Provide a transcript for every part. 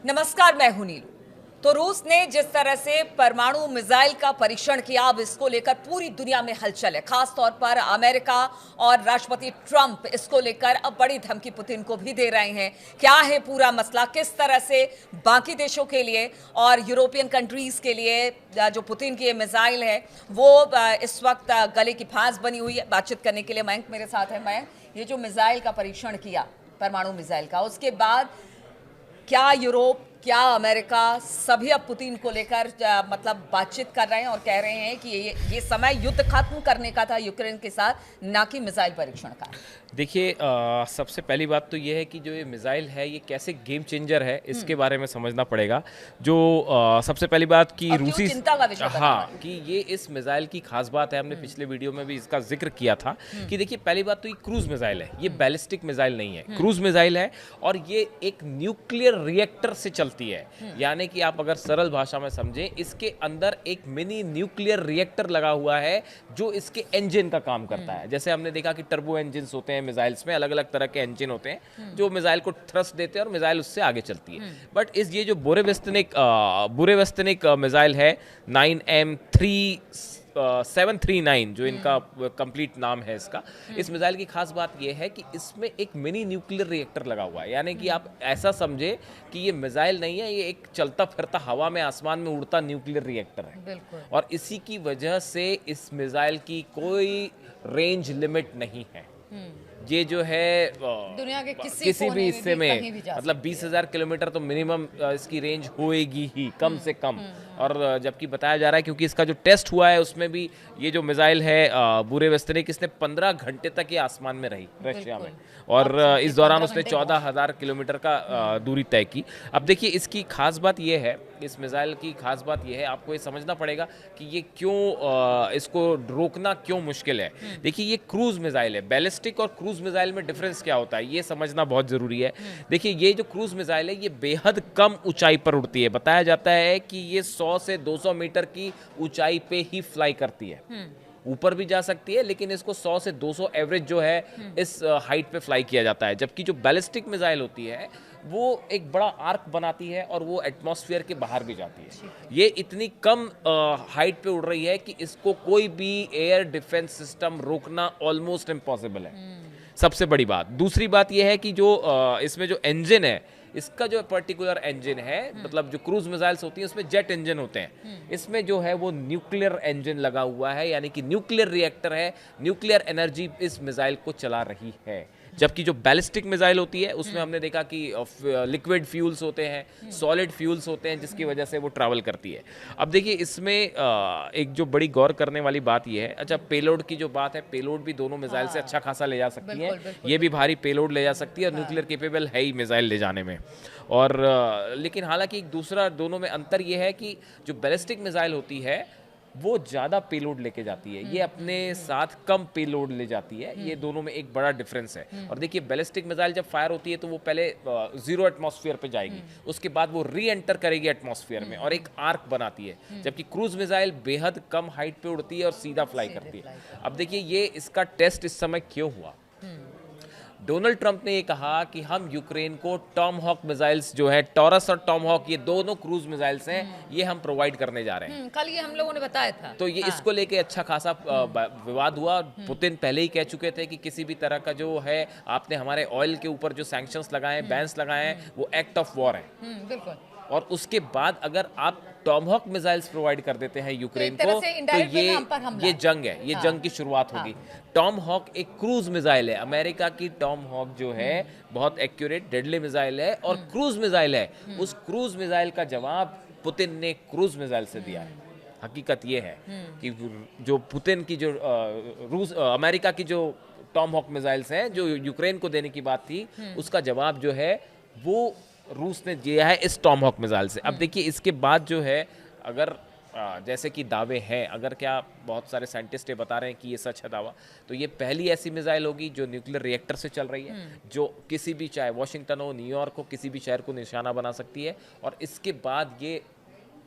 नमस्कार, मैं हूं नीलू। तो रूस ने जिस तरह से परमाणु मिसाइल का परीक्षण किया, अब इसको लेकर पूरी दुनिया में हलचल है। खास तौर पर अमेरिका और राष्ट्रपति ट्रंप इसको लेकर अब बड़ी धमकी पुतिन को भी दे रहे हैं। क्या है पूरा मसला, किस तरह से बाकी देशों के लिए और यूरोपियन कंट्रीज के लिए जो पुतिन की ये मिसाइल है वो इस वक्त गले की फांस बनी हुई है। बातचीत करने के लिए मयंक मेरे साथ है। मयंक, ये जो मिसाइल का परीक्षण किया, परमाणु मिसाइल का, उसके बाद क्या यूरोप, क्या अमेरिका, सभी अब पुतिन को लेकर मतलब बातचीत कर रहे हैं और कह रहे हैं कि ये समय युद्ध खत्म करने का था यूक्रेन के साथ, ना कि मिसाइल परीक्षण का। देखिए, सबसे पहली बात तो ये है कि जो ये मिसाइल है ये कैसे गेम चेंजर है इसके बारे में समझना पड़ेगा। जो सबसे पहली बात कि रूसी चिंता का विषय बना हुआ है। कि ये इस मिसाइल की खास बात है, हमने पिछले वीडियो में भी इसका जिक्र किया था कि देखिए, पहली बात तो ये क्रूज मिसाइल है, ये बैलिस्टिक मिसाइल नहीं है, क्रूज मिसाइल है और ये एक न्यूक्लियर रिएक्टर से चलती है। यानी कि आप अगर सरल भाषा में समझें, इसके अंदर एक मिनी न्यूक्लियर रिएक्टर लगा हुआ है जो इसके इंजन का काम करता है। जैसे हमने देखा कि टर्बो इंजन होते हैं मिसाइल्स में, अलग अलग तरह के इंजन होते हैं जो मिसाइल को थ्रस्ट देते हैं और मिसाइल उससे आगे चलती है। बट ये जो बुरेवेस्तनिक मिसाइल है 9M739, जो इनका कंप्लीट नाम है इसका, इस मिसाइल की खास बात यह है कि इसमें एक मिनी न्यूक्लियर रिएक्टर लगा हुआ है। यानी कि आप ऐसा समझे कि ये मिसाइल नहीं है, ये एक चलता फिरता हवा में, आसमान में उड़ता न्यूक्लियर रिएक्टर है। बिल्कुल। और इसी की वजह से इस मिसाइल की कोई रेंज लिमिट नहीं है। ये जो है दुनिया के किसी भी हिस्से में मतलब 20,000 किलोमीटर तो मिनिमम इसकी रेंज होएगी ही, कम से कम। और जबकि बताया जा रहा है, क्योंकि इसका जो टेस्ट हुआ है उसमें भी ये जो मिसाइल है बुरेवेस्तनिक, इसने 15 घंटे तक ये आसमान में रही रशिया में, और इस दौरान उसने 14,000 किलोमीटर का दूरी तय की। अब देखिए, इसकी खास बात ये है, इस मिसाइल की खास बात यह है, आपको ये समझना पड़ेगा कि ये क्यों इसको रोकना क्यों मुश्किल है। देखिए, ये क्रूज मिसाइल है। बैलिस्टिक और क्रूज मिसाइल में डिफरेंस क्या होता है ये समझना बहुत जरूरी है। देखिए, ये जो क्रूज मिसाइल है ये बेहद कम ऊंचाई पर उड़ती है। बताया जाता है कि ये 100 से 200 मीटर की ऊंचाई पे ही फ्लाई करती है। ऊपर भी जा सकती है, लेकिन इसको 100 से 200 एवरेज जो है इस हाइट पे फ्लाई किया जाता है। जबकि जो बैलिस्टिक मिसाइल होती है वो एक बड़ा आर्क बनाती है और वो एटमॉस्फेयर के बाहर भी जाती है। ये इतनी कम हाइट पे उड़ रही है कि इसको कोई भी एयर डिफेंस सिस्टम रोकना ऑलमोस्ट इम्पॉसिबल है। सबसे बड़ी बात। दूसरी बात यह है कि जो इसमें जो इंजन है, इसका जो पर्टिकुलर इंजन है, मतलब जो क्रूज मिसाइल्स होती हैं उसमें जेट इंजन होते हैं, इसमें जो है वो न्यूक्लियर इंजन लगा हुआ है। यानी कि न्यूक्लियर रिएक्टर है, न्यूक्लियर एनर्जी इस मिसाइल को चला रही है। जबकि जो बैलिस्टिक मिसाइल होती है उसमें हमने देखा कि लिक्विड फ्यूल्स होते हैं, सॉलिड फ्यूल्स होते हैं, जिसकी वजह से वो ट्रैवल करती है। अब देखिए, इसमें एक जो बड़ी गौर करने वाली बात ये है, अच्छा पेलोड की जो बात है, पेलोड भी दोनों मिसाइल से अच्छा खासा ले जा सकती है। ये भी भारी पेलोड ले जा सकती है और न्यूक्लियर केपेबल है ही मिसाइल ले जाने में। और लेकिन हालांकि एक दूसरा दोनों में अंतर ये है कि जो बैलिस्टिक मिसाइल होती है वो ज़्यादा पेलोड लेके जाती है, ये अपने साथ कम पेलोड ले जाती है। ये दोनों में एक बड़ा डिफरेंस है। और देखिए, बैलिस्टिक मिसाइल जब फायर होती है तो वो पहले 0 एटमॉस्फेयर पे जाएगी, उसके बाद वो री एंटर करेगी एटमॉस्फेयर में और एक आर्क बनाती है। जबकि क्रूज मिसाइल बेहद कम हाइट पे उड़ती है और सीधा फ्लाई करती है। अब देखिए, ये इसका टेस्ट इस समय क्यों हुआ। डोनाल्ड ट्रंप ने ये कहा कि हम यूक्रेन को टॉम हॉक मिसाइल्स जो है, टॉरस और टॉम हॉक, ये दोनों क्रूज मिसाइल्स हैं, ये हम प्रोवाइड करने जा रहे हैं। कल ये हम लोगों ने बताया था। तो ये इसको लेके अच्छा खासा विवाद हुआ। पुतिन पहले ही कह चुके थे कि किसी भी तरह का जो है, आपने हमारे ऑयल के ऊपर जो सैंक्शंस लगाए, बैन्स लगाए हैं, वो एक्ट ऑफ वॉर है। बिल्कुल। और उसके बाद अगर आप टॉमहॉक मिसाइल्स प्रोवाइड कर देते हैं यूक्रेन को, तो ये जंग है, ये जंग की शुरुआत होगी। टॉमहॉक एक क्रूज मिसाइल है। अमेरिका की टॉमहॉक जो है बहुत एक्यूरेट डेडली मिसाइल है और क्रूज मिसाइल है। उस क्रूज मिसाइल का जवाब पुतिन ने क्रूज मिसाइल से दिया है। हकीकत ये है कि जो पुतिन की जो अमेरिका की जो टॉमहॉक मिसाइल्स हैं जो यूक्रेन को देने की बात थी, उसका जवाब जो है वो रूस ने दिया है इस टॉमहॉक मिसाइल से। अब देखिए, इसके बाद जो है, अगर जैसे कि दावे हैं, अगर क्या बहुत सारे साइंटिस्ट ये बता रहे हैं कि ये सच है दावा, तो ये पहली ऐसी मिसाइल होगी जो न्यूक्लियर रिएक्टर से चल रही है, जो किसी भी, चाहे वॉशिंगटन हो, न्यूयॉर्क हो, किसी भी शहर को निशाना बना सकती है। और इसके बाद ये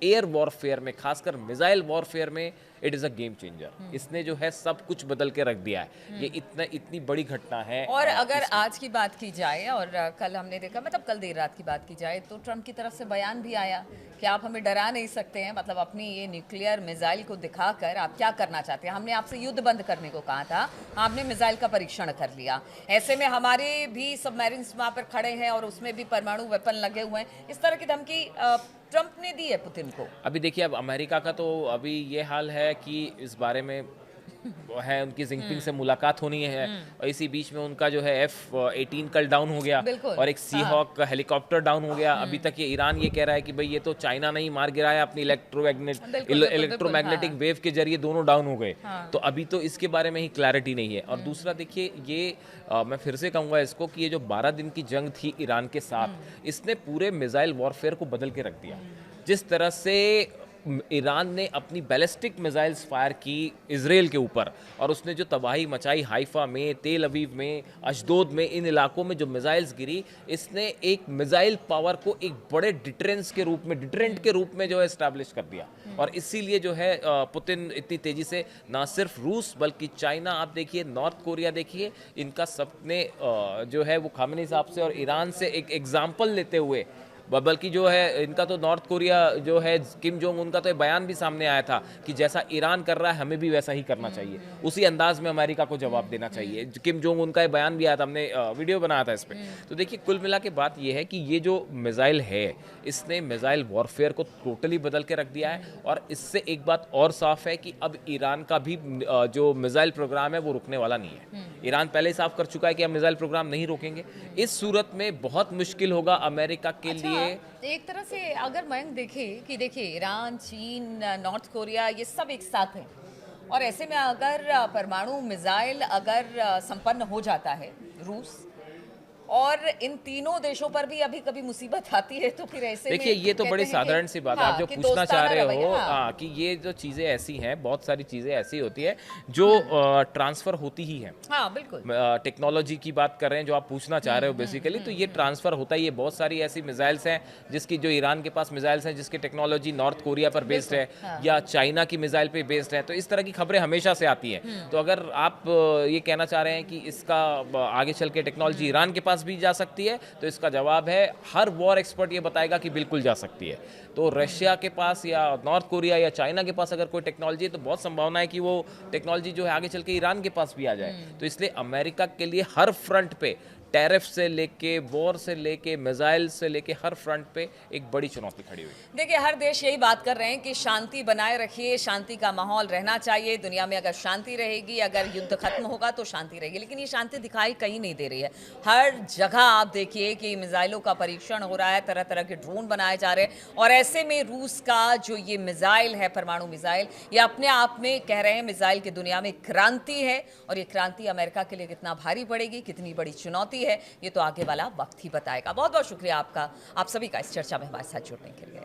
एयर वॉरफेयर में, खासकर मिसाइल वॉरफेयर में it is a game changer. इसने जो है सब कुछ बदल के रख दिया है। ये इतनी बड़ी घटना है। और अगर आज की बात की जाए और कल हमने देखा, मतलब कल देर रात की बात की जाए, तो ट्रम्प की तरफ से बयान भी आया कि आप हमें डरा नहीं सकते हैं, मतलब अपनी ये न्यूक्लियर मिसाइल को दिखाकर आप क्या करना चाहते हैं। हमने आपसे युद्ध बंद करने को कहा था, आपने मिसाइल का परीक्षण कर लिया। ऐसे में हमारे भी सबमरीन्स वहाँ पर खड़े हैं और उसमें भी परमाणु वेपन लगे हुए हैं। इस तरह की धमकी ट्रम्प ने दी है पुतिन को। अभी देखिए, अब अमेरिका का तो अभी ये हाल है कि इस बारे में है, उनकी जिनपिंग से मुलाकात होनी है, और इसी बीच में उनका जो है F-18 कल डाउन हो गया और एक सी हॉक हेलीकॉप्टर डाउन हो गया। अभी तक ये ईरान ये कह रहा है कि भाई ये तो चाइना नहीं मार गिराया, अपनी इलेक्ट्रोमैग्नेटिक वेव के जरिए दोनों डाउन हो गए। तो अभी तो इसके बारे में ही क्लैरिटी नहीं है। और दूसरा देखिए, ये मैं फिर से कहूँगा इसको कि ये जो 12 दिन की जंग थी ईरान के साथ, इसने पूरे मिसाइल वॉरफेयर को बदल के रख दिया। जिस तरह से ईरान ने अपनी बैलिस्टिक मिसाइल्स फायर की इजराइल के ऊपर, और उसने जो तबाही मचाई हाइफा में, तेल अवीव में, अशदोद में, इन इलाकों में जो मिसाइल्स गिरी, इसने एक मिसाइल पावर को एक बड़े डिटरेंट के रूप में जो है एस्टैब्लिश कर दिया। और इसीलिए जो है पुतिन इतनी तेजी से ना सिर्फ रूस बल्कि चाइना, आप देखिए नॉर्थ कोरिया देखिए, इनका सबने जो है वो खामेनी साहब से और ईरान से एक एग्जाम्पल लेते हुए, बल्कि जो है इनका तो नॉर्थ कोरिया जो है किम जोंग उनका तो ये बयान भी सामने आया था कि जैसा ईरान कर रहा है हमें भी वैसा ही करना चाहिए, उसी अंदाज में अमेरिका को जवाब देना चाहिए। किम जोंग उनका ये बयान भी आया था, हमने वीडियो बनाया था इस पर। तो देखिए, कुल मिला के बात ये है कि ये जो मिसाइल है, इसने मिसाइल वॉरफेयर को टोटली बदल के रख दिया है। और इससे एक बात और साफ है कि अब ईरान का भी जो मिसाइल प्रोग्राम है वो रुकने वाला नहीं है। ईरान पहले ही साफ कर चुका है कि हम मिसाइल प्रोग्राम नहीं रोकेंगे। इस सूरत में बहुत मुश्किल होगा अमेरिका के लिए। एक तरह से अगर मयंक देखे कि देखिए ईरान, चीन, नॉर्थ कोरिया, ये सब एक साथ हैं, और ऐसे में अगर परमाणु मिसाइल अगर संपन्न हो जाता है रूस, और इन तीनों देशों पर भी अभी कभी मुसीबत आती है, तो फिर ऐसे देखिए ये तो बड़ी साधारण सी बात है। आप जो पूछना चाह रहे हो कि ये जो चीज़ें ऐसी हैं, बहुत सारी चीज़ें ऐसी होती है जो ट्रांसफ़र होती ही है। हाँ बिल्कुल, टेक्नोलॉजी की बात कर रहे हैं जो आप पूछना चाह रहे हो बेसिकली, तो ये ट्रांसफ़र होता ही है। बहुत सारी ऐसी मिसाइल्स हैं जिसकी, जो ईरान के पास मिसाइल्स हैं जिसकी टेक्नोलॉजी नॉर्थ कोरिया पर बेस्ड है, या चाइना की मिसाइल पे बेस्ड है। तो इस तरह की खबरें हमेशा से आती हैं। तो अगर आप ये कहना चाह रहे हैं कि इसका आगे चल के टेक्नोलॉजी ईरान के पास भी जा सकती है, तो इसका जवाब है, हर वॉर एक्सपर्ट ये बताएगा कि बिल्कुल जा सकती है। तो रशिया के पास या नॉर्थ कोरिया या चाइना के पास अगर कोई टेक्नोलॉजी है, तो बहुत संभावना है कि वो टेक्नोलॉजी जो है आगे चल के ईरान के पास भी आ जाए। तो इसलिए अमेरिका के लिए हर फ्रंट पे, टैरिफ से लेके, वॉर से लेके, मिसाइल से लेके, हर फ्रंट पे एक बड़ी चुनौती खड़ी हुई। देखिए, हर देश यही बात कर रहे हैं कि शांति बनाए रखिए, शांति का माहौल रहना चाहिए दुनिया में। अगर शांति रहेगी, अगर युद्ध खत्म होगा तो शांति रहेगी, लेकिन ये शांति दिखाई कहीं नहीं दे रही है। हर जगह आप देखिए कि मिसाइलों का परीक्षण हो रहा है, तरह तरह के ड्रोन बनाए जा रहे हैं, और ऐसे में रूस का जो ये मिसाइल है, परमाणु मिसाइल, ये अपने आप में कह रहे हैं मिसाइल की दुनिया में क्रांति है। और ये क्रांति अमेरिका के लिए कितना भारी पड़ेगी, कितनी बड़ी चुनौती है, ये तो आगे वाला वक्त ही बताएगा। बहुत बहुत शुक्रिया आपका, आप सभी का इस चर्चा में हमारे साथ जुड़ने के लिए।